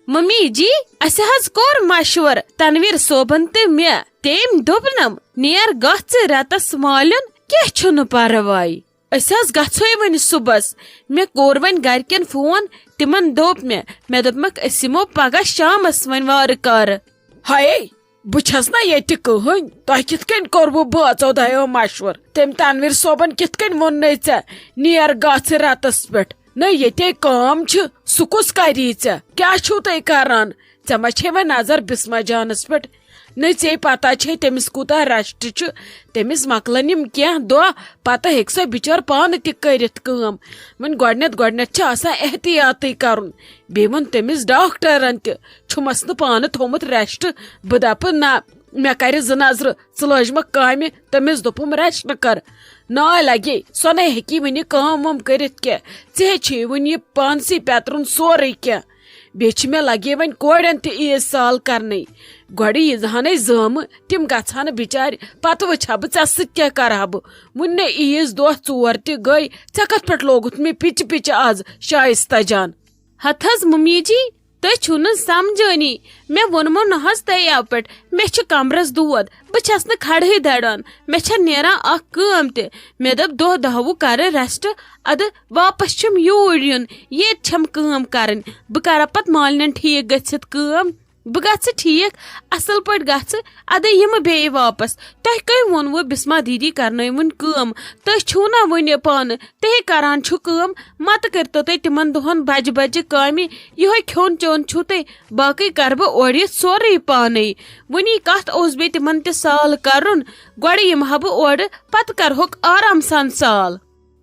Mummy जी अस core मशवर Tanveer Soban ते मे तेम दोपनम नेर गच रतस मालन क्या परवाई गो वन सुबस मे कोर वन गरकन फोन तिमन दोप मे दोपमक यमो पगह शामस वन वार कार। हाय बुछस ना ये कहन तह कित कोरबो बाचो दयो मशवर तम तनवीर सोबन कित वोन े नेर गच रतस पे न ये काम सह कुस करी क्या तुम करान ऐ मा वे नजर बिस्मा जानस पे न ऐ पता तमिस कूता रेस्ट तमिस मकलन यम क्या दह पता हेक सो बिचार पान तरित वन गोडनथ एहतियात कर बे वो तमिस डॉक्टरन तुमस न पान थोमुत रेस्ट बह दप ना मे कर ज नजर लजम काम तमिस दोपम रेस्ट कर ना लगे सो न हेकी वन काम वम कर चे वन यह पानसी पेतरुन सोरे क्या बे मे लगे वन कोड़न ईज साल करने गोड़ यहान जम तम गहान बिचार पत वह बह क्या करहा बह वुन ईज दह 4 गई ऐ कत पे लोगुत मे पिच पिच आज शाइस्ता जान। हथ मम्मी जी तुम न समझानी मे वोनमो न तव पे मे कमरस दूद बस न खड़े दड़ान मे नेरान कम मे दप दह दहवु कर रेस्ट अद वापस छम यूर युन ये छम कम करन बह कर पत मालन ठीक गथित कम बह गछ ठीक असल पे गछ अद यम बे वापस तह कम वोनवो बिस्मा दीदी करन कम तुम छो ना वन पान तह करान कम मत करतो तुम तिमन दोहन बज बज काम ये खोन चोन छो तुम बाकी कर बह ओर सोरे पान वनी कत बे तिमन त साल करन गोड़ यमहा बह ओर पत करहोक आराम सान साल।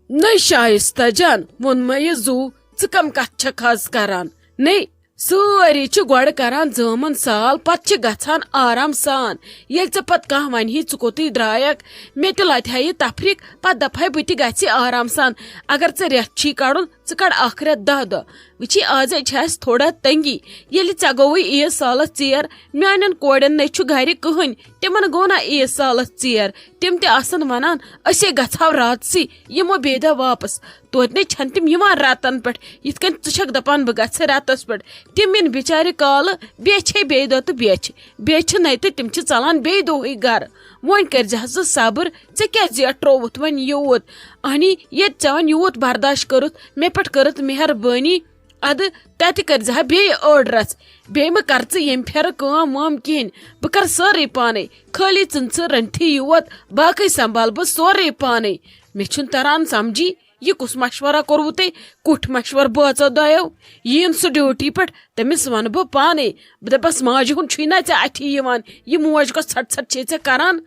न शाइस्ता जान वोन मे जू च कम कत खज करान न सारी गोड़ करान जमन साल पत गहान आराम सान ये पत कह वन च कोत द्रायक मे लत यह तफरीक पत दपे बह ग आराम सान अगर ऐ रेत कड़न कड़ 1 रेत 10 दह वची आज थोड़ा तंगी ये गो ईद सालस चेर मान कोड़न न घर कहन तिमन गो ना ईद सालस चेर तिम तन वनान असे गो रातसी यमो बे दह वापस तोत न तिम रतन पे ये षक दपान बह ग रतस पे तिम इन बिचार काल बे दह तो बे न तिम चलान बे दोह घर वो कर सब्र ऐ क्या जेठ त्रोवुत वन यूत अहनी ये वन यूत बर्दाश्त करुत मे पे करत मेहरबानी अद तत कर बे 8 रच बे मे कर यम फेर काम वाम कहें बह कर सारे पाने खाली रंथी योत बाकी संभाल बह सोरे पाने मे तरान समझी ये कुस मशवरा कोरवु तुम कुठ मशवर बाचो दयो यीन सह ड्यूटी पे तमिस वन बह पाने बह दपस माज हुन ना ऐ अथी यह मोज को छट छट ऐ करान।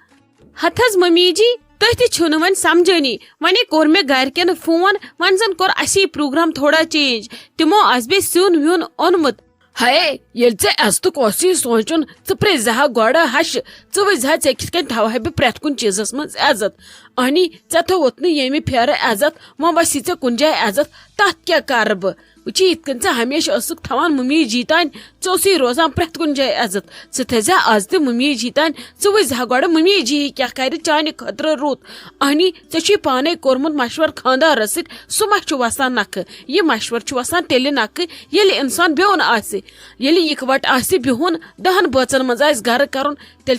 हथ मम्मी जी तुम वन समझानी वन कोर मे गरकन फोन वन जन कोर असी प्रोग्राम थोड़ा चेंज तिमो बे सुन व्युन ओनमुत। हाय ये अस्तुक सोचुन च प्रेजहा गोड़ हश च वजह ऐ कित थवह बह प्रेथ कुन चीजस मज इज्जत अहनी ऐ थोत ये फेर इज्जत वो वसी ऐ कुन जाय इज्जत तथ क्या कर बह वची इत हमेशा थवान मम्मी जी तान चोसी रोजान प्रेथ कुन जाय इज्जत थ आज त मम्मी जी तान च वजह गोड़ मम्मी जी क्या कर चान खतर रुत अहनी ऐ पाने कोरमुत मशवर खानदार सह मा वसान नख यह मशवर वसान तेल नख ये इंसान बिहुन ये इकवट बिहुन 10 बचन मज गर कर तेल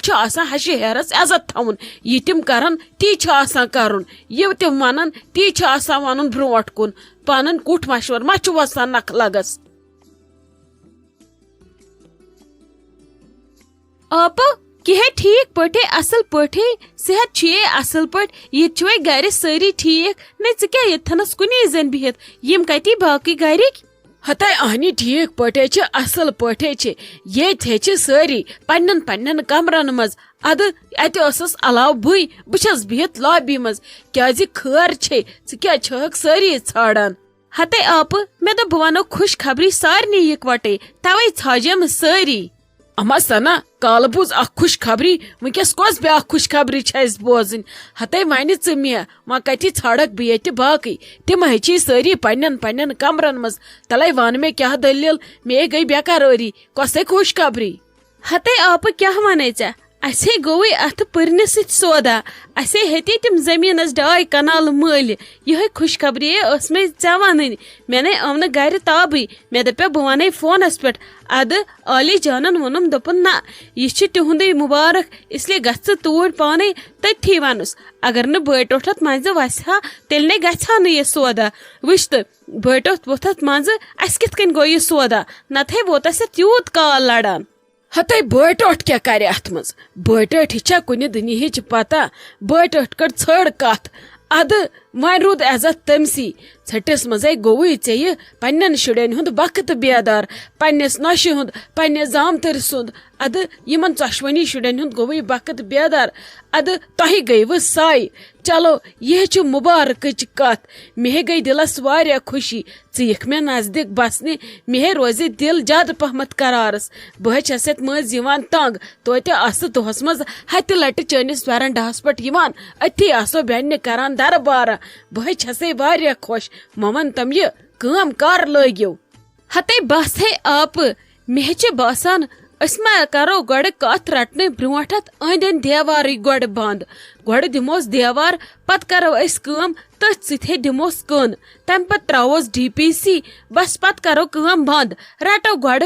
हशि हेरस इज्जत थवन यह तिम कर ती कर यह तिम वन ती वन ब्रोट कुन पानन कुठ मशवर मा वसान नख लगस। आप कह ठीक पे असल पे सेहत छे असल पे ये गर सारी ठीक न क्या यथनस कुनी जन बिहत यम कति बाकी गरिक हत अहनी ठीक पे असल पे ये सारी पन्न पन्न कमरन मज अद अतस अलाव बस बिहत लॉबी मज क्या खर छे क्या सारी छाड़ान। हत आप मे दो बह वनो खुश खबरी सारे इकवटे तवे छाजम सारी अमा सना काल बोज खुश खबरी वनकस कस ब्या खुश खबरी बोजन हते वन मे वा कति छड़क बह ये बाकी तिम हची सारी पन्न पन्न कमरन मज तले वन मे क्या दलील मे गई बेकरारी कस खुश खबरी। हते आप क्या वन असे गोई अथ पर्न सत सौदा असे हेती तम जमीनस 2 कनाल मल यह खुशखबरी मे ऐ वन मे ने आव गर ताबी मे दपे बह वन फोनस पे अद आली जानन वोनम दोपन ना यह तुंदे मुबारक इसलिए गछ तूर पाने तथी वनुस अगर न बटोठत मज वसा तेल ने गहा न यह सौदा वुच तो बटोथ वोथत मज अस कित कन गो यह सौदा नथे वोत अस त्यूत काल लड़ान हते बटोट क्या करे अथ मज बटोट छा कुन दुनिया पता बटोट कर छड़ कथ अद वन रूद इज्जत तमसी छटिस मजे गोवई ऐ पन्न शुरन हुंद वक्त बेदार पन्नस नशे हुंद पन्ने जामतर सुंद अद यमन चशवनी शुरन हुंद गोवई वक्त बेदार अद तही गई वो साई चलो यह छु मुबारक कत मे गई दिलस वारिया खुशी चीख मे नजदीक बसने मे रोज दिल ज्यादा पहमत करारस बह छस मज तंग तोते अस दोहस मज हत लट चनिस वरंडाहस पे अथी आसो बेन करान दरबारा बह छसे वारिया खुश ममन तम यह काम कर लगियो हते बस है आप मे बासान मा करो गो कत रटने ब्रोट अंद अंद देवार गो बंद गो दिमोस देवार पत करो कम तथ सथे दिमोस कन तम पत त्रोस DPC बस पत करो कम बंद रटो गो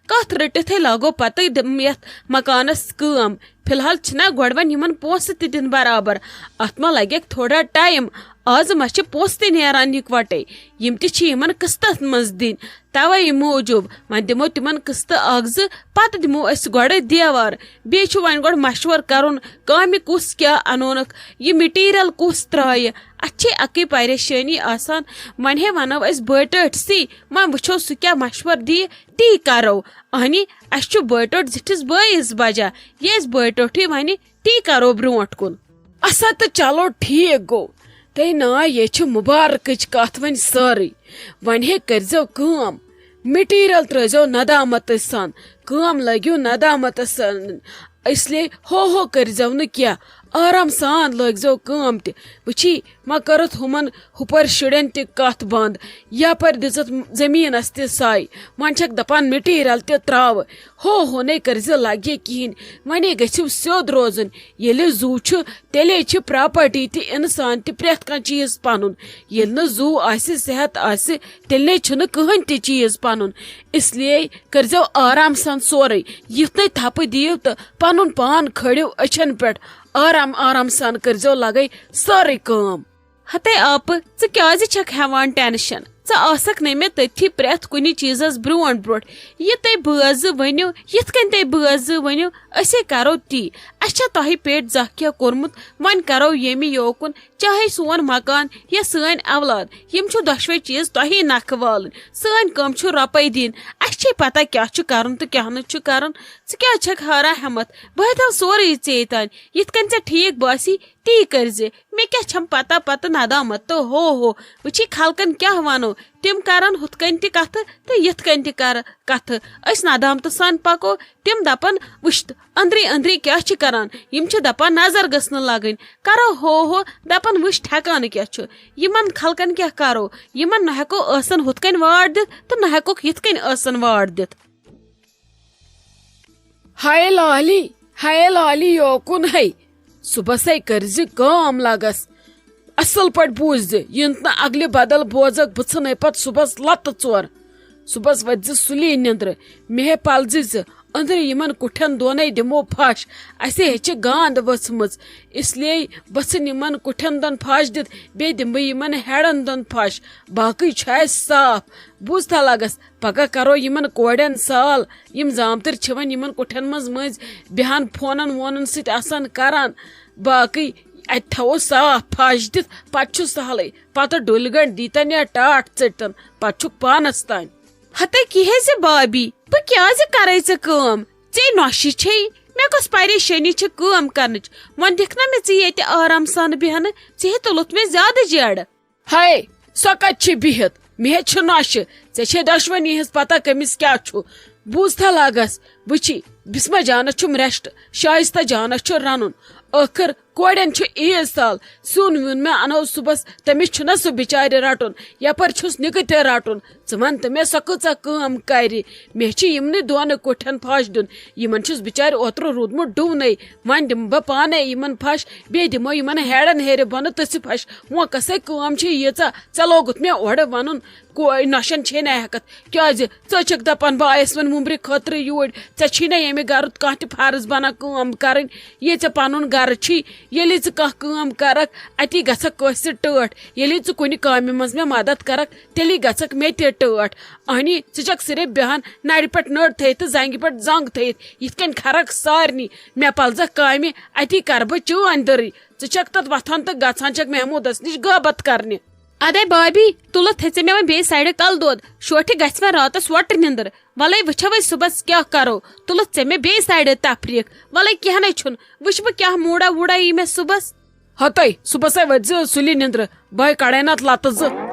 कत रटिथे लागो पत यथ मकानस कम फिलहाल छना गोडवन यमन पोस दिन बराबर अत मा लगे थोड़ा टाइम आज मा पोस नेरान इकवटे यम तमन किस्तत मज दिन तवे मूजूब वन दिमो तिमन किस्त अग पत दिमो गो देवार बे वन गो मशवर कर काम कुस क्या अनोनक यह मटीरियल कुस त्राय अच्छे अकी परेशानी आसान वन हे वनो बटट सी वन वो सह क्या मशवर दी ती करो अहनी अस बटट जिठिस बस बजा ये बटोठी वन ती करो ब्रोट कुन असा तो चलो ठीक गो ते ना ये मुबारक कत वन सारी वन हे करजो काम मटीरियल त्रजो नदामत सान काम लगियो नदामत सान इसलिए हो करजो न क्या आराम सान लगजो काम त वची मा करत हुमन हुपर शुरन त कत बंद यपर दिजत जमीनस त साई वन छक दपान मटीरियल त त्राव हो ने करज लगे कहीं वने गछिव स्योद रोजन येले जू छु तेले छु प्रॉपर्टी त इंसान त प्रेथ का चीज पानुन येल न जू आसे सेहत आसे तेले छु न कहन त चीज पानुन इसलिए करजो आराम सान सोरे यतने थप दियो त पानुन पान खड़ियो अछन पे आराम आराम सान करजो लगे सारे काम हते आप क्या हेवान टेंशन आसक मे तथी प्रेथ कुन चीजस ब्रोट ब्रोट यह ते बज वनो यथ कन ते बज वनो असे करो ती अच्छा तह पेट जह क्या कोर्मुत वन करो येमि योकुन चाहे सोन मकान या सन औलाद यम दोशवे चीज तही नख वाल सन कम रुपये दिन अस पता क्या करन तो क्या नु करन क्या छक हारा हिम्मत बह थव सोरे ऐ तान यथ कन ऐ ठीक बासी ती करजे मे क्या छम पता पत नदामत तो हो वची खलकन क्या वनो तिम करन हुत कन त कथ तो यथ कन त कर कथ अस नदामत सान पको तिम दपन वुश्त अंदरी अंदरी क्या करान यम दपान नजर गसन लगन करो हो दपान वुश्त हेकान क्या यमन खलकन क्या करो यमन न हेको आसन हुत कन वाड़ दित तो न हेको यथ कन आसन वाड़ दित हाय लाली योकुन है सुबह से करज काम लगस असल पट बूझ यंत न अगले बदल बोजक बन पत सुबह लत चोर सुबह वज सुली निंद्र मे पलज अंदर यमन कुठन दोन दिमो फाश असे हे गांद वचम इसलिए बसन यमन कुठन दोन फाश दित बे दिम यमन हेड़न दोन फाश बाकी साफ बूझता लगस पगह करो यमन कोड़न साल यम जामतर छवन यमन कुठन मज बेहान फोनन वोनन सिट आसान करान बाकी थो साफ फाश दित पत सहल पत डुलगन दीतन या टाट चटन पत पानस तान हते किहे से बाबी बह क्या करे कम ऐ नौशी छे मे कस परेशानी कम कर वन दिख ना मे ये आराम सान बेहन ऐ तुलुत मे ज्यादा जड़ हाय सो कत बिहत मे नौश ऐ दशवनी हज पता कमिस क्या बूझता लागस वुची बिस्मा जाना छुम रेस्ट शाइस्ता जाना छु रनुन आखिर कोड़न ईज साल सुन वुन मे अनो सुबस तमिस छुना सु बिचारि रटुन यपर छुस निकत रटुन वन तो मे सो कचा कम कर मे यमन दोन कुठन फश दिन यमन छुस बिचारि ओत्र रूदमुत डुवने वन दिम बह पाने यमन फश बे दिमो यमन हेड़न हेर बन तस फश वो कसे कम यीचा चे लोगुत मे ओर वन नशन छे ना हेकत क्या चक दपान बह आयस वन मुंबरी खतर यूर चे ना ये गर कह फर्ज बना कम कर ये चे पन गर ये कह करक अति गक कसर टट ये कुन काम मज मे मदद करक तेली गक मे ते टट अहनी चक सिर्फ बेहान नड़ पे नड़ थ जंग पे जंग थ खरक सारनी मे पलज काम अति कर बह चान दर चक तथ वथान तो गचान चक महमूदस निश गबत करने अदे बाबी तुल थे मे बे साइड कल दोद शोठ गस मे रातस वट निंदर वल वो सुबह क्या करो तुल ऐ मे बे साइड तफरीक वल कह ना वुच बह क्या मूडा वूडा यी मे सुबह हत सुबह वज सुली निंद्र बह कड़े नत लत